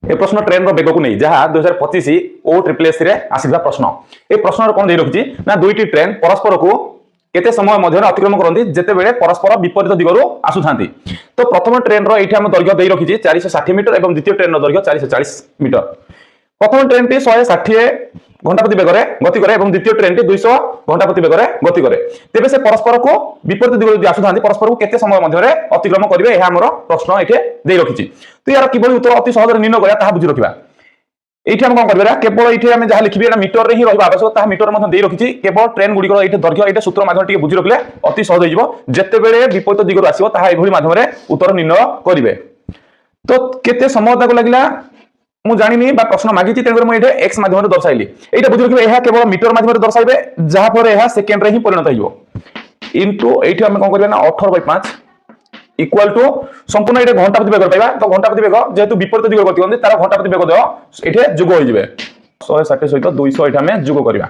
ए प्रश्न train bag को नहीं जहाँ 2025 ओ ट्रिपल रे आसिधा प्रश्न ए प्रश्न कौन दे रखी ना दुईटी ट्रेन परस्पर को केते समय मध्य अतिक्रम करती जिते परस्पर विपरीत दिगरू आसुता तो प्रथम ट्रेन रही दैर्घ्य दे रखी 460 मीटर और द्वितीय ट्रेन दैर्घ्य 440 मीटर। प्रथम ट्रेन टी 160 घंटा प्रति बेगर गति करे और द्वितीय ट्रेन टी 200 घंटा प्रति बेगर गति करे तेज से परस्पर को विपरीत दिगरू आसुता परस्पर को केते समय मध्य अतिक्रम करेंगे यह आम प्रश्न ये दे रखी तो यार किभली उत्तर अति सहज निर्णय करा बुझी रखा। ये कौन कर केवल ये जहाँ लिखी मीटर में ही रहा आवश्यक मीटर दे रखी केवल ट्रेन गुड़िक ये दैर्घ्य ये सूत्र माध्यम बुझी रखिले अति सहज हो जितेबले विपरीत दिगरू आसो माध्यम उत्तर निर्णय करेंगे। तो केते समय लगे मुझे जानी प्रश्न मागी मुझे एक्स माध्यम दर्शाइली यहाँ बुझी रखिए यह केवल मीटर माध्यम दर्शाइबे जहाँफल यह सेकेंड ही परिणत हो इंटू ये कौन करना 18/5 इक्वल टू संपूर्ण ये घंटा प्रति बेग पाइबा तो घंटा प्रति बेग जेहेतु विपरीत दिग गति करते तार घंटा प्रति बेग देव ये जुग हो 160 सहित 200 ये जुग करवा।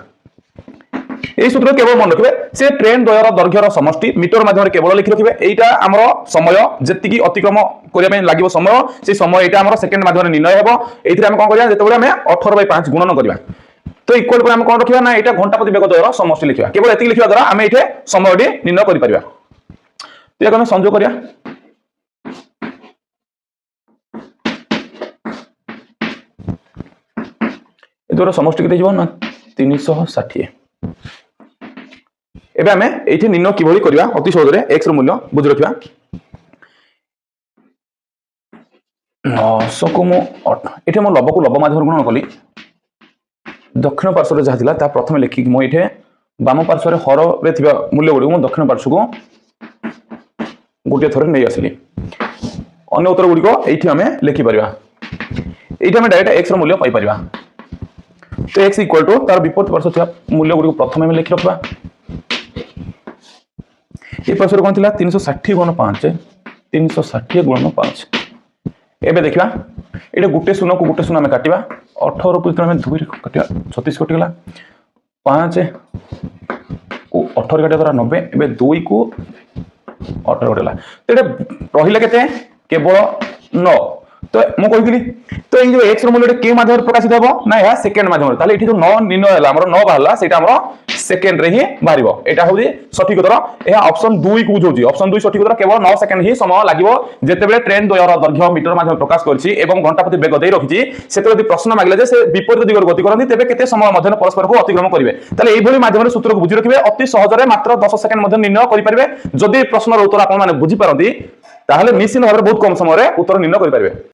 यही सूत्र केवल मन रखिए से ट्रेन द्वयर दैर्घ्यर समष्टि मीटर माध्यम केवल लिखि रखिए यहाँ आम समय जी अतिक्रम करने लगे समय से समय यहाँ आम सेकेंड माध्यम निर्णय हो ये कौन करवा जो 18/5 गुणन करवा तो इक्वल पर कौन रखा ना यहाँ घंटा प्रति बेग द्वयर समष्टि लिखा केवल ये लिखा द्वारा आम ये समय निर्णय कर आम संयोग करिया समष्टि के ना 360 एबे आमे एठी निर्णय किभली करिया अति सहजरे x रो मूल्य बुझ रखिबा 900 को मो एठी मो लब को लब माध्यम गुणन कली दक्षिण पार्श्व रे जहा थिला ता प्रथम लेखि मो एठी वाम पार्श्व रे हर रे थिबा मूल्य गुडी मो दक्षिण पार्श्व को गोटे थोड़े नहीं आसली अन्य उत्तर गुड़िक ये आम लिखिपर ये डायरेक्ट एक्स मूल्य पाइपर तो एक्स इक्वल टू तार विपरीत पार्श्व मूल्य गुड़िक प्रथम लिखि रखा ये पार्श्व कौन थी 360 गुण 5 360 गुण 5 एबे देखा ये गोटे शून्य को गोटे शून्य आम काटा 18 को आम 2 काटा 36 कटिगला 5 को 18 काटा द्वारा 90 एवं 2 को 18 कटला तो रहा के केवल 9 तो मुझे कही तो ये एक्स मूल्य के माध्यम प्रकाशित हम ना यह सेकेंड माध्यम ताले ये जो 9 निर्णय है 9 बाहर से सेकेंड रे ही बाहर यहाँ हूँ सठिक उत्तर यह ऑप्शन 2 को बुझाऊँ ऑप्शन 2 सठिक उत्तर केवल 9 सेकेंड ही समय लगे जितेबाला ट्रेन द्वयर दैर्घ्य मीटर माध्यम प्रकाश करछि एवं घंटा प्रति बेग दे रखी से प्रश्न मागिले से विपरीत दिगर गति करती तेज केते समय मध्य परस्पर को अतिक्रम करेंगे ताले यही माध्यम सूत्र को बुझी रखिए अति सहजरे मात्र 10 सेकेंड मध्य निर्णय करेंगे जदि प्रश्नर उत्तर आप बुझीपारती निश्चित भाव बहुत कम समय उत्तर निर्णय करेंगे।